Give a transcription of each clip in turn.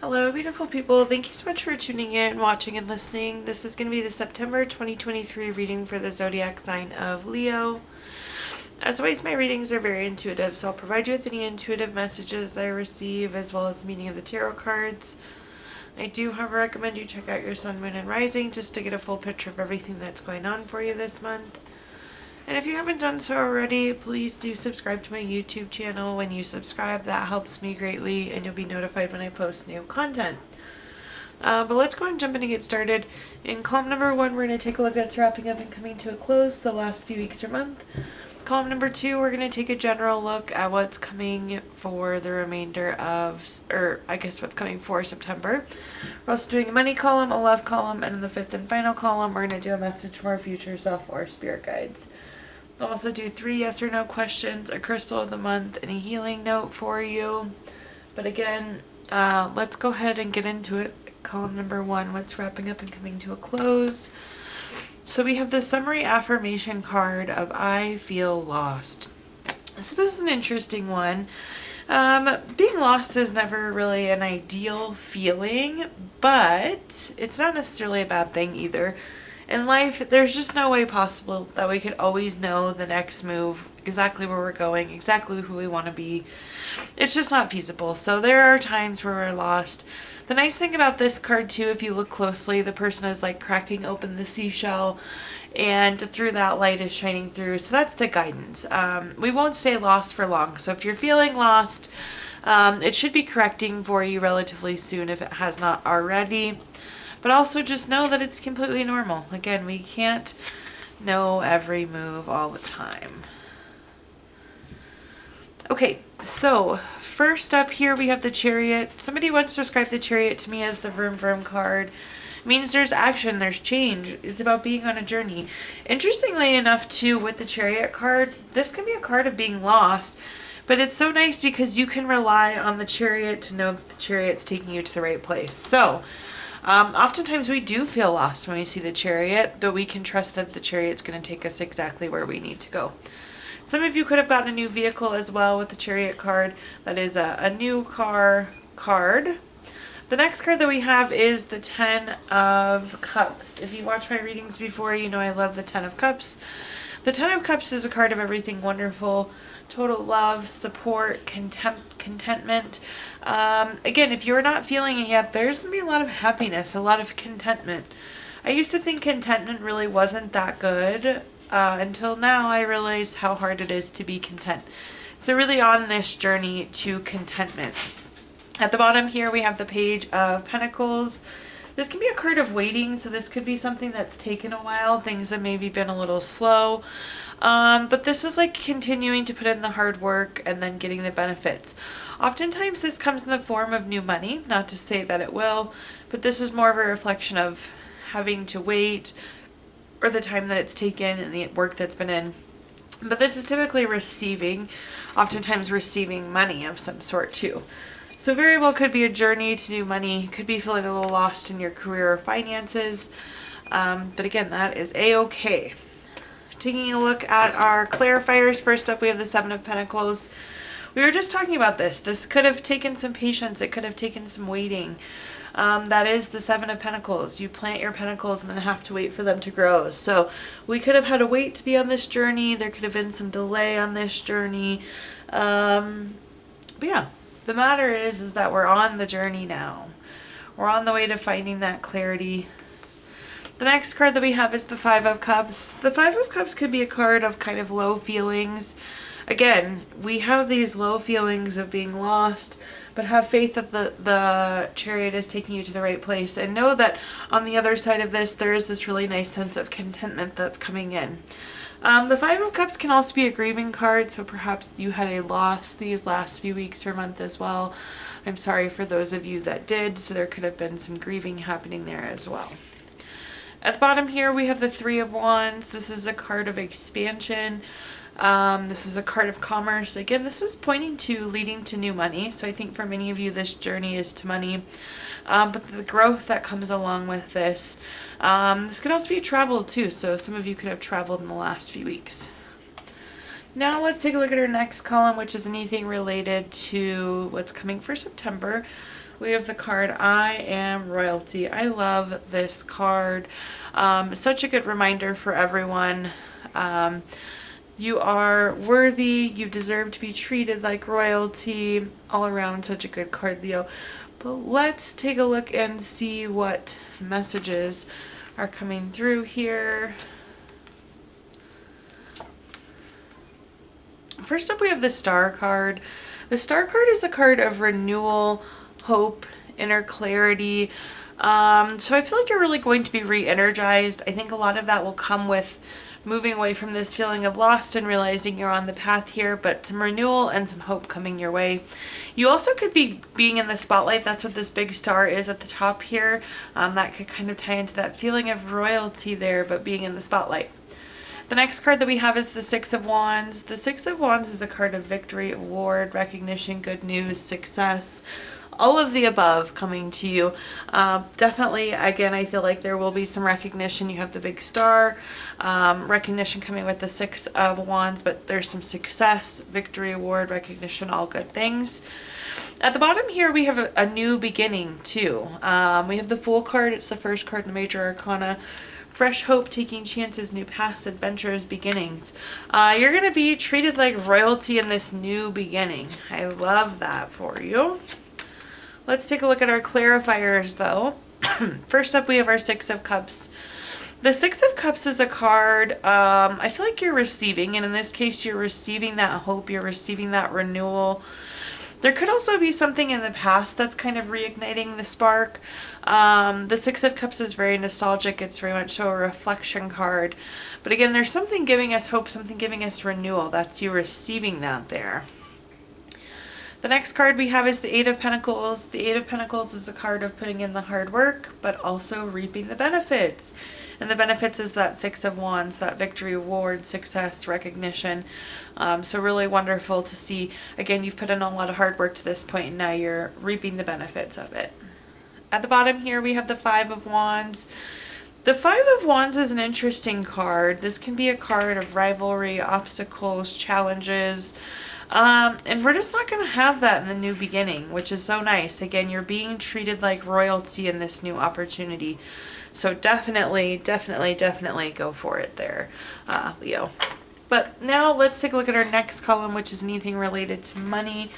Hello, beautiful people. Thank you so much for tuning in, watching, and listening. This is going to be the September 2023 reading for the zodiac sign of Leo. As always, my readings are very intuitive, so I'll provide you with any intuitive messages that I receive, as well as the meaning of the tarot cards. I do, however, recommend you check out your sun, moon, and rising just to get a full picture of everything that's going on for you this month. And if you haven't done so already, please do subscribe to my YouTube channel. When you subscribe, that helps me greatly, and you'll be notified when I post new content. But let's go and jump in and get started. In column number 1, we're going to take a look at what's wrapping up and coming to a close, the last few weeks or month. Column number 2, we're going to take a general look at what's coming for the remainder of, what's coming for September. We're also doing a money column, a love column, and in the 5th and final column, we're going to do a message from our future self or spirit guides. I'll also do 3 yes or no questions, a crystal of the month, and a healing note for you. But again, let's go ahead and get into it. Column number 1, what's wrapping up and coming to a close. So we have the summary affirmation card of I feel lost. So this is an interesting one. Being lost is never really an ideal feeling, but it's not necessarily a bad thing either. In life, there's just no way possible that we could always know the next move, exactly where we're going, exactly who we want to be. It's just not feasible. So there are times where we're lost. The nice thing about this card too, if you look closely, the person is like cracking open the seashell and through that light is shining through. So that's the guidance. We won't stay lost for long. So if you're feeling lost, it should be correcting for you relatively soon if it has not already. But also just know that it's completely normal. Again, we can't know every move all the time. Okay, so first up here we have the Chariot. Somebody once described the Chariot to me as the vroom vroom card. It means there's action, there's change. It's about being on a journey. Interestingly enough too, with the Chariot card, this can be a card of being lost. But it's so nice because you can rely on the Chariot to know that the Chariot's taking you to the right place. So oftentimes we do feel lost when we see the Chariot, but we can trust that the Chariot's going to take us exactly where we need to go. Some of you could have gotten a new vehicle as well with the Chariot card. That is a new car card. The next card that we have is the 10 of Cups. If you watched my readings before, you know I love the 10 of Cups. The 10 of Cups is a card of everything wonderful. Total love, support, contentment. Again, if you're not feeling it yet, there's going to be a lot of happiness, a lot of contentment. I used to think contentment really wasn't that good until now I realize how hard it is to be content. So really on this journey to contentment. At the bottom here we have the Page of Pentacles. This can be a card of waiting, so this could be something that's taken a while. Things have maybe been a little slow. But this is like continuing to put in the hard work and then getting the benefits. Oftentimes this comes in the form of new money, not to say that it will, but this is more of a reflection of having to wait or the time that it's taken and the work that's been in. But this is typically receiving, oftentimes receiving money of some sort too. So very well could be a journey to new money, could be feeling a little lost in your career or finances. But again, that is a-okay. Taking a look at our clarifiers, first up we have the 7 of Pentacles. We were just talking about this. This could have taken some patience. It could have taken some waiting. That is the 7 of Pentacles. You plant your pentacles and then have to wait for them to grow. So we could have had to wait to be on this journey. There could have been some delay on this journey. But yeah, the matter is that we're on the journey now. We're on the way to finding that clarity. The next card that we have is the 5 of Cups. The 5 of Cups could be a card of kind of low feelings. Again, we have these low feelings of being lost, but have faith that the Chariot is taking you to the right place. And know that on the other side of this, there is this really nice sense of contentment that's coming in. The 5 of Cups can also be a grieving card, so perhaps you had a loss these last few weeks or month as well. I'm sorry for those of you that did, so there could have been some grieving happening there as well. At the bottom here, we have the 3 of Wands. This is a card of expansion. This is a card of commerce. Again, this is pointing to leading to new money. So I think for many of you, this journey is to money. But the growth that comes along with this. This could also be travel too. So some of you could have traveled in the last few weeks. Now let's take a look at our next column, which is anything related to what's coming for September. we have the card, I Am Royalty. I love this card. Such a good reminder for everyone. You are worthy. You deserve to be treated like royalty. All around, such a good card, Leo. But let's take a look and see what messages are coming through here. First up, we have the Star card. The Star card is a card of renewal, hope, inner clarity. So I feel like you're really going to be re-energized. I think a lot of that will come with moving away from this feeling of lost and realizing you're on the path here, but some renewal and some hope coming your way. You also could be being in the spotlight. That's what this big star is at the top here. That could kind of tie into that feeling of royalty there, but being in the spotlight. The next card that we have is the Six of Wands. The Six of Wands is a card of victory, award, recognition, good news, success, all of the above coming to you. Definitely, again, I feel like there will be some recognition. You have the big star, recognition coming with the Six of Wands, but there's some success, victory, award, recognition, all good things. At the bottom here, we have a new beginning too. We have the Fool card. It's the first card in the Major Arcana. Fresh hope, taking chances, new paths, adventures, beginnings. You're going to be treated like royalty in this new beginning. I love that for you. Let's take a look at our clarifiers though. First up, we have our Six of Cups. The Six of Cups is a card I feel like you're receiving, and in this case, you're receiving that hope, you're receiving that renewal. There could also be something in the past that's kind of reigniting the spark. The Six of Cups is very nostalgic. It's very much so a reflection card. But again, there's something giving us hope, something giving us renewal. That's you receiving that there. The next card we have is the Eight of Pentacles. The Eight of Pentacles is a card of putting in the hard work, but also reaping the benefits. And the benefits is that Six of Wands, that victory, award, success, recognition. So really wonderful to see. Again, you've put in a lot of hard work to this point, and now you're reaping the benefits of it. At the bottom here, we have the Five of Wands. The Five of Wands is an interesting card. This can be a card of rivalry, obstacles, challenges. And we're just not going to have that in the new beginning, which is so nice. Again, you're being treated like royalty in this new opportunity. So definitely, definitely, definitely go for it there, Leo. But now let's take a look at our next column, which is anything related to money.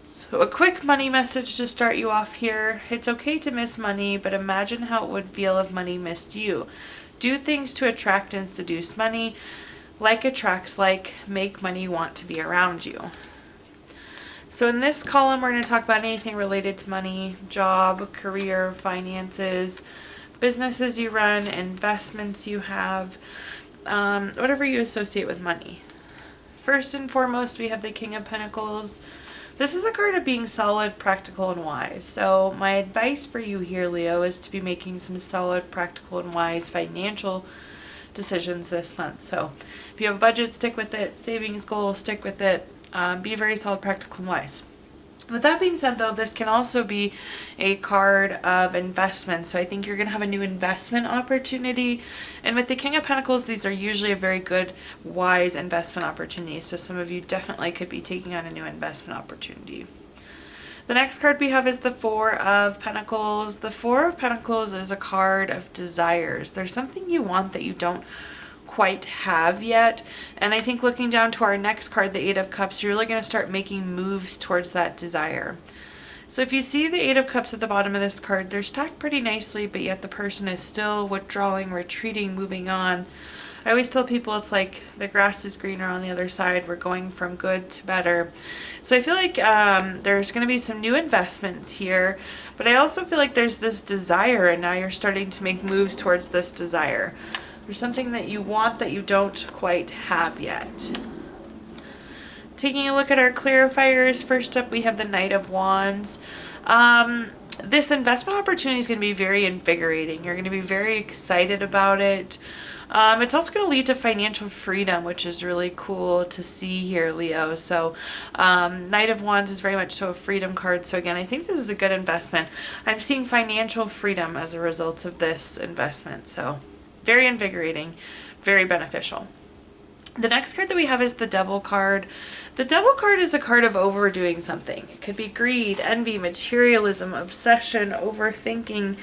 So a quick money message to start you off here. It's okay to miss money, but imagine how it would feel if money missed you. Do things to attract and seduce money. Like attracts like, make money want to be around you. So in this column, we're going to talk about anything related to money, job, career, finances, businesses you run, investments you have, whatever you associate with money. First and foremost, we have the King of Pentacles. This is a card of being solid, practical, and wise. So my advice for you here, Leo, is to be making some solid, practical, and wise financial decisions this month. So if you have a budget, stick with it. Savings goal, stick with it. Be very solid, practical, and wise. With that being said, though, this can also be a card of investment. So I think you're going to have a new investment opportunity. And with the King of Pentacles, these are usually a very good, wise investment opportunity. So some of you definitely could be taking on a new investment opportunity. The next card we have is the Four of Pentacles. The Four of Pentacles is a card of desires. There's something you want that you don't quite have yet. And I think looking down to our next card, the Eight of Cups, you're really going to start making moves towards that desire. So if you see the Eight of Cups at the bottom of this card, they're stacked pretty nicely, but yet the person is still withdrawing, retreating, moving on. I always tell people it's like the grass is greener on the other side. We're going from good to better. So I feel like there's going to be some new investments here, but I also feel like there's this desire, and now you're starting to make moves towards this desire. There's something that you want that you don't quite have yet. Taking a look at our clarifiers, first up we have the Knight of Wands. This investment opportunity is going to be very invigorating. You're going to be very excited about it. It's also going to lead to financial freedom, which is really cool to see here, Leo. So Knight of Wands is very much so a freedom card. So again, I think this is a good investment. I'm seeing financial freedom as a result of this investment. So very invigorating, very beneficial. The next card that we have is the Devil card. The Devil card is a card of overdoing something. It could be greed, envy, materialism, obsession, overthinking.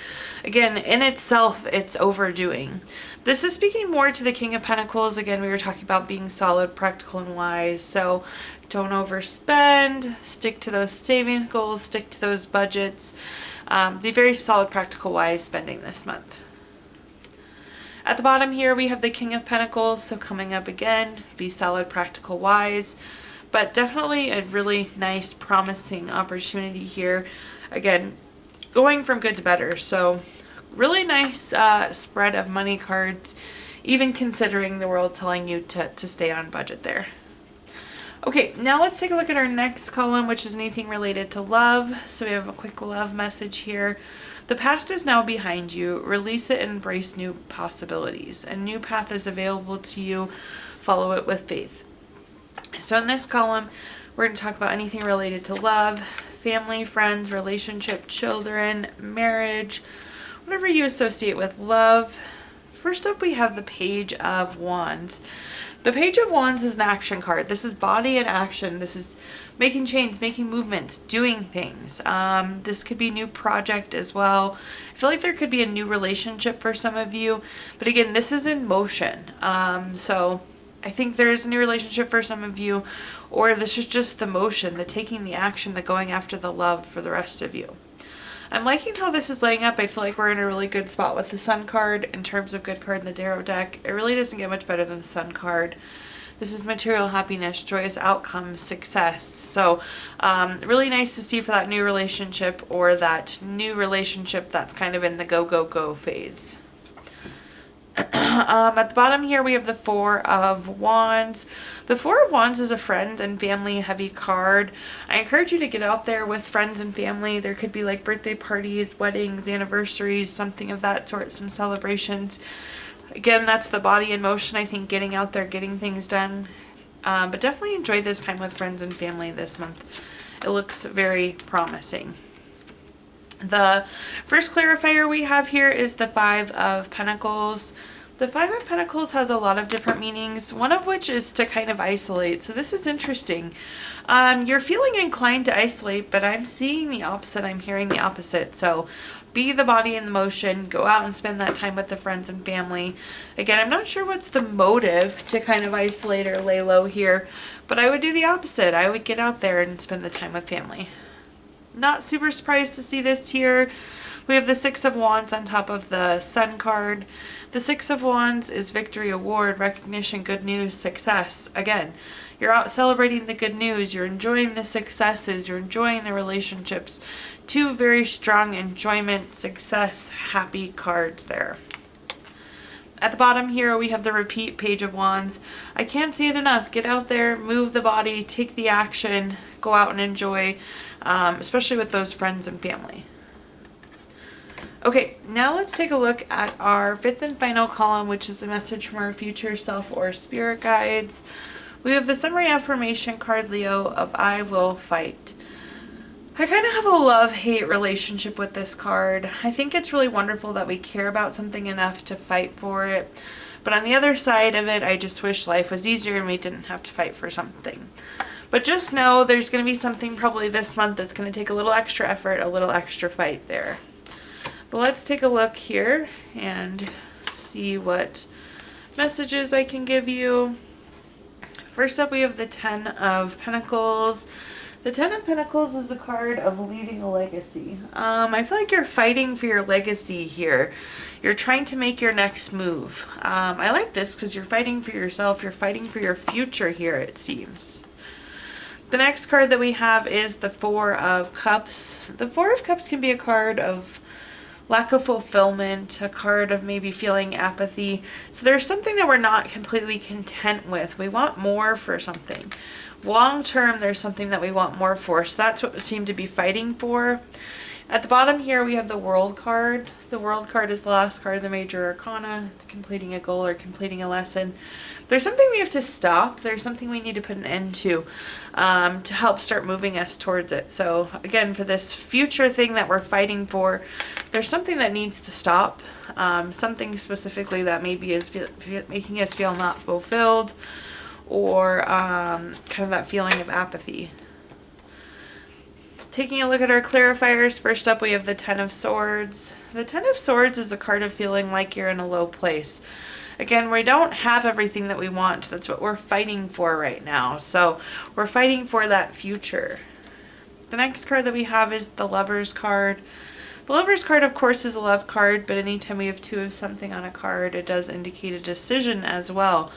Again, in itself, it's overdoing. This is speaking more to the King of Pentacles. Again, we were talking about being solid, practical, and wise. So don't overspend. Stick to those savings goals. Stick to those budgets. Be very solid, practical, wise spending this month. At the bottom here, we have the King of Pentacles, so coming up again, be solid, practical, wise, but definitely a really nice, promising opportunity here. Again, going from good to better, so really nice spread of money cards, even considering the world telling you to stay on budget there. Okay, now let's take a look at our next column, which is anything related to love. So we have a quick love message here. The past is now behind you. Release it and embrace new possibilities. A new path is available to you. Follow it with faith. So in this column, we're going to talk about anything related to love, family, friends, relationship, children, marriage, whatever you associate with love. First up, we have the Page of Wands. The Page of Wands is an action card. This is body in action. This is making change, making movements, doing things. This could be a new project as well. I feel like there could be a new relationship for some of you. But again, this is in motion. So I think there's a new relationship for some of you. Or this is just the motion, the taking the action, the going after the love for the rest of you. I'm liking how this is laying up. I feel like we're in a really good spot with the Sun card in terms of good card in the tarot deck. It really doesn't get much better than the Sun card. This is material happiness, joyous outcome, success. So really nice to see for that new relationship or that new relationship that's kind of in the go, go, go phase. At the bottom here, we have the Four of Wands. The Four of Wands is a friend and family heavy card. I encourage you to get out there with friends and family. There could be like birthday parties, weddings, anniversaries, something of that sort, some celebrations. Again, that's the body in motion. I think getting out there, getting things done. But definitely enjoy this time with friends and family this month. It looks very promising. The first clarifier we have here is the Five of Pentacles. The Five of Pentacles has a lot of different meanings, one of which is to kind of isolate. So this is interesting. You're feeling inclined to isolate, but I'm seeing the opposite. I'm hearing the opposite. So be the body in motion. Go out and spend that time with the friends and family. Again, I'm not sure what's the motive to kind of isolate or lay low here, but I would do the opposite. I would get out there and spend the time with family. Not super surprised to see this here. We have the Six of Wands on top of the Sun card. The Six of Wands is victory, award, recognition, good news, success. Again, you're out celebrating the good news. You're enjoying the successes. You're enjoying the relationships. Two very strong enjoyment, success, happy cards there. At the bottom here, we have the repeat Page of Wands. I can't say it enough. Get out there, move the body, take the action, go out and enjoy, especially with those friends and family. Okay, now let's take a look at our fifth and final column, which is a message from our future self or spirit guides. We have the summary affirmation card, Leo, of I will fight. I kind of have a love-hate relationship with this card. I think it's really wonderful that we care about something enough to fight for it. But on the other side of it, I just wish life was easier and we didn't have to fight for something. But just know there's going to be something probably this month that's going to take a little extra effort, a little extra fight there. But let's take a look here and see what messages I can give you. First up, we have the Ten of Pentacles. The Ten of Pentacles is a card of leaving a legacy. I feel like you're fighting for your legacy here. You're trying to make your next move. I like this because you're fighting for yourself. You're fighting for your future here, it seems. The next card that we have is the Four of Cups. The Four of Cups can be a card of lack of fulfillment, a card of maybe feeling apathy. So there's something that we're not completely content with. We want more for something. Long term, there's something that we want more for. So that's what we seem to be fighting for. At the bottom here, we have the World card. The World card is the last card of the Major Arcana. It's completing a goal or completing a lesson. There's something we have to stop. There's something we need to put an end to help start moving us towards it. So again, for this future thing that we're fighting for, there's something that needs to stop. Something specifically that maybe is making us feel not fulfilled, or kind of that feeling of apathy. Taking a look at our clarifiers, first up we have the Ten of Swords. The Ten of Swords is a card of feeling like you're in a low place. Again, we don't have everything that we want. That's what we're fighting for right now. So we're fighting for that future. The next card that we have is the Lover's card. The Lover's card, of course, is a love card, but anytime we have two of something on a card, it does indicate a decision as well.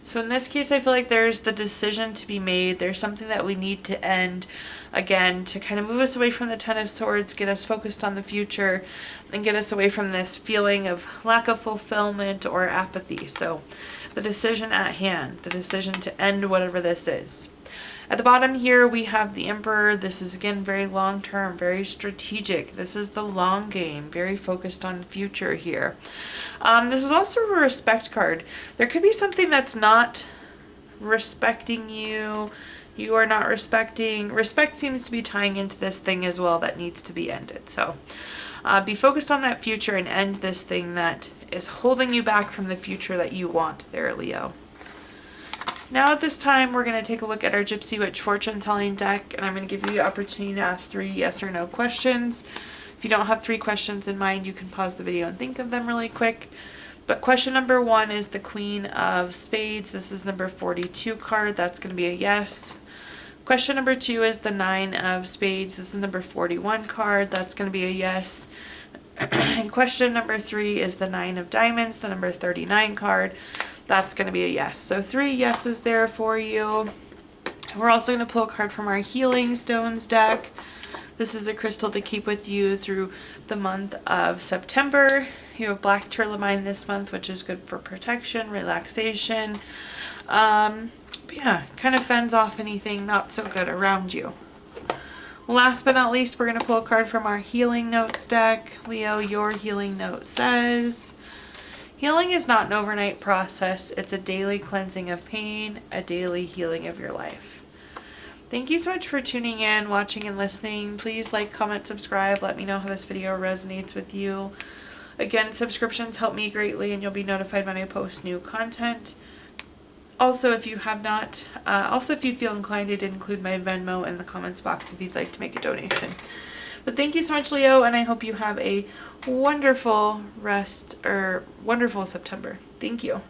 So in this case, I feel like there's the decision to be made. There's something that we need to end, again, to kind of move us away from the Ten of Swords, get us focused on the future, and get us away from this feeling of lack of fulfillment or apathy. So the decision at hand, the decision to end whatever this is. At the bottom here, we have the Emperor. This is, again, very long-term, very strategic. This is the long game, very focused on future here. This is also a respect card. There could be something that's not respecting you. You are not respecting. Respect seems to be tying into this thing as well that needs to be ended. So be focused on that future and end this thing that is holding you back from the future that you want there, Leo. Now at this time, we're going to take a look at our Gypsy Witch fortune telling deck, and I'm going to give you the opportunity to ask 3 yes or no questions. If you don't have 3 questions in mind, you can pause the video and think of them really quick. But question number 1 is the Queen of Spades. This is number 42 card. That's going to be a yes. Question number 2 is the 9 of Spades. This is number 41 card. That's going to be a yes. And question number 3 is the 9 of Diamonds, the number 39 card. That's going to be a yes. So 3 yeses there for you. We're also going to pull a card from our Healing Stones deck. This is a crystal to keep with you through the month of September. You have black tourmaline this month, which is good for protection, relaxation. Yeah, kind of fends off anything not so good around you. Last but not least, we're going to pull a card from our Healing Notes deck. Leo, your healing note says, healing is not an overnight process. It's a daily cleansing of pain, a daily healing of your life. Thank you so much for tuning in, watching, and listening. Please like, comment, subscribe. Let me know how this video resonates with you. Again, subscriptions help me greatly, and you'll be notified when I post new content. Also, if you have not, if you feel inclined, I did include my Venmo in the comments box if you'd like to make a donation. But thank you so much, Leo, and I hope you have a wonderful wonderful September. Thank you.